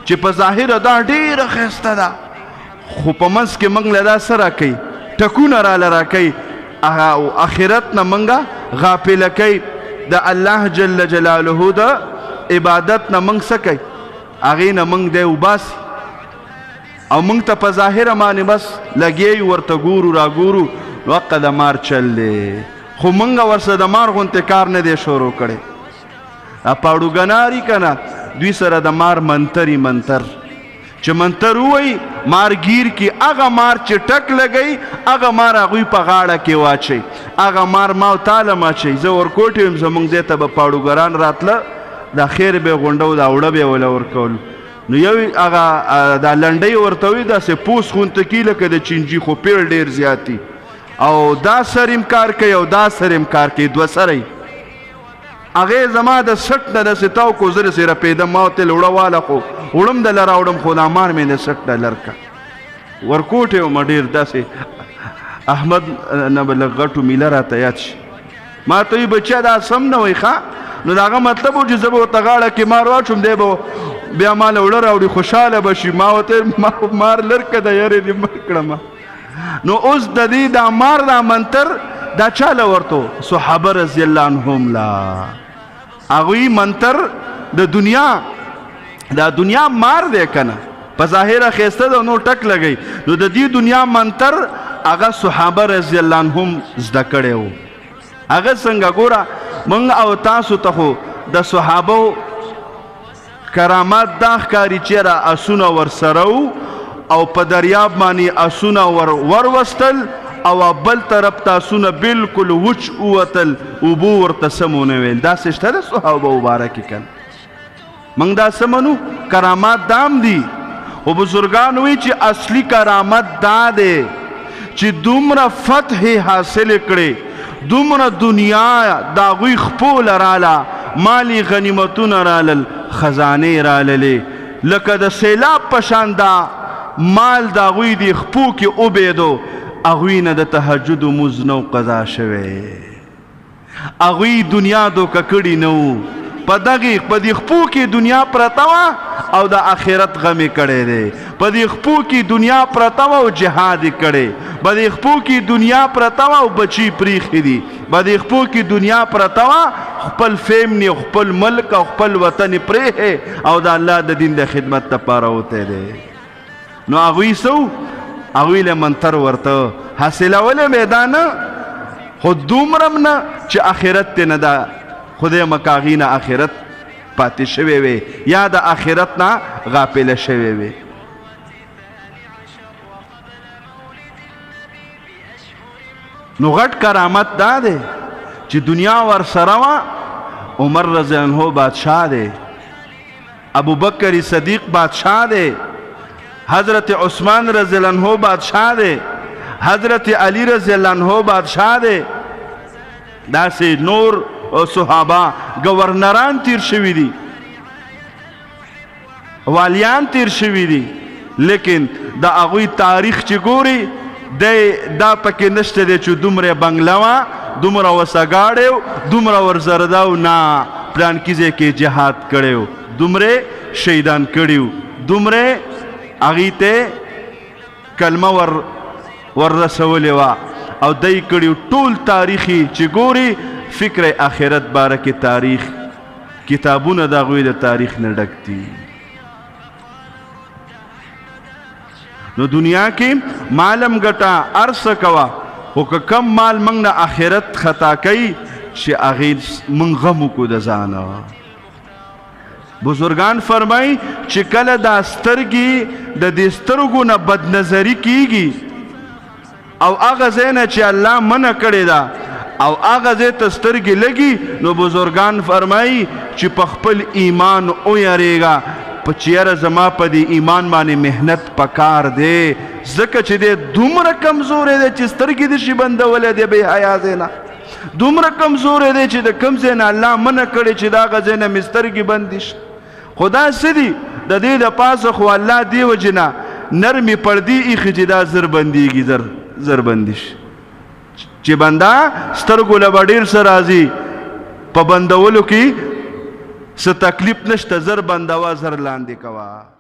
چې په ظاهر دا ډیره ښایسته ده خو په منځ کې موږ له دا څه راکوي ټکونه راله راکوي او آخرت نه موږ غافله کوي د الله جل جلاله د عبادت نه موږ څه کوي هغې نه موږ دی وباسي او موږ ته په ظاهره باندې بس لګیږي ورته ګورو را ګورو وقه د مار چل دی خو موږ ورسره د مار غوندې کار نه دی شروع کړی پاړوګناري که نه دوی سره د مار منتري منتر چې منتر ووایي مار گیر کی هغه مار چې ټک لګوي هغه مار هغوی په غاړه کې واچوي هغه مار ما او تاله ماچوي زه ورکوټ یم زموږ ځای ته به پاړوګران راتله دا خیر به یې غونډو دا اوړه به یې وله ورکول نو یو هغه دا لنډۍ ورته وي داسې پوس غونته کي لکه د چینجي خو پیړ ډېر زیاتي او دا سر یم کار کوي او دا سر یم کار کوي دوه سره هغې زما د سټ نه داسې تاو کو زه داسې رپېدم ما ورته ویل اوړه واله خو وړم دله راوړم خو دا مار مې د سټ نه لر کړه ورکوټ یې ومه ډېر داسې احمد نه به لږ غټو میله راته یاد شي ما ته وي بچیا دا سم نه وایي ښه نو د هغه مطلب و چې زه به ورته غاړه کې مار واچوم دی به بیا ما له اوړه راوړي خوشحاله به شي ما ورته مار لر که د یارې دې مړ کړم نو اوس د دې دا مار دا منتر دا چا له ورته صحابه رضی الله عنهم لا هغوی منتر د دنیا مار دی که نه په ظاهره ښایسته ده نو ټک لګوي نو د دې دنیا منتر هغه صحابه رضی الله عنهم زده کړی و هغه څنګه ګوره موږ او تاسو ته خو د صحابو کرامات دا ښکاري چېرې اسونه ورسره وو او په دریاب باندې اسونه وروستل او بل طرف ته اسونه بلکل وچ ووتل اوبو ورته سمونه ویل داسې شته د صحابه مبارکې کنه موږ دا څه منو کرامات دام دي خو بزرګان وایي چې اصلي کرامت دا دی چې دومره فتح حاصل کړې دومره دنیا د هغوی خپو لراله مالی غنیمتونه رالل خزانې راللې لکه د سیلاب په شان دا مال د هغوی د خپو کې وبېدو هغوی نه د تهجد مونځ نه قضا شوی هغوی دنیا دوکه کړي نه وو په دې خپو کې دنیا پرته وه او د آخرت غم یې کړی دی په دې خپو کې دنیا پرته وه او جهاد یې کړی په دې خپو کې دنیا پرته وه او بچي پریښي دي په دې خپو کې دنیا پرته وه خپل فیملی خپل ملک او خپل وطن یې پرېښی او د الله د دین د خدمت دپاره وتی دی نو هغوی څه هغوی له منتر ورته حاصلولی مې دا نه خو دومره م نه چې آخرت تی نه ده خدای مکاغی نه آخرت پاتې شوی وي یا د آخرت نه غافله شوی وي نو غټ کرامت دا دی چې دنیا ورسره وه عمر رضی الله عنه بادشاه دی ابوبکر صدیق بادشاه دی حضرت عثمان رضی اللہ عنہ بادشاہ دے حضرت علی رضی اللہ عنہ بادشاہ دے دا سے نور او صحابہ گورنران تیر شوی دی والیان تیر شوی دی لیکن دا اغوی تاریخ چی گوری دا پکی نشته دی چو دومره بنگلوا دومره وسگاڑیو دومره ورزرداو نا پلان کیزے کے جہاد کڑیو دومره شیدان کڑیو دومره هغې ته کلمه وررسولې وه او دی کړي ټول تاریخي چې ګوري فکر آخرت باره کې تاریخ کتابونه د هغوی د تاریخ نه ډک دي نو دنیا کې مالم ګټه هر څه کوه خو که کم مال موږ نه آخرت خطا کوي چې هغې موږ غم وکړو د ځانه بزرگان فرمائی چې کله دا سترګې د دې سترګو نه بدنظري کیږي او هغه ځای نه چې الله منع کړې ده او هغه ځای ته سترګې لګي نو بزرگان فرمائی چې په خپل ایمان ویریږه په چې یاره زما په دې ایمان باندې محنت پکار دی ځکه چې دی دومره کمزوری دی چې سترګې دې شي بندولی دی بې حیا ځای نه دومره کمزوری دی چې د کوم ځای نه الله منع کړی چې د هغه ځای نه مې سترګې بندې شي خو دا څه دي د دې د پاسه خو الله دې وجې نه نرمې پردې ایښي چې دا زر بندېږي زر بندې شي چې بنده سترګو له به ډېر څه راځي په بندولو کې څه تکلیف نشته زر بندوه زر لاندې کوه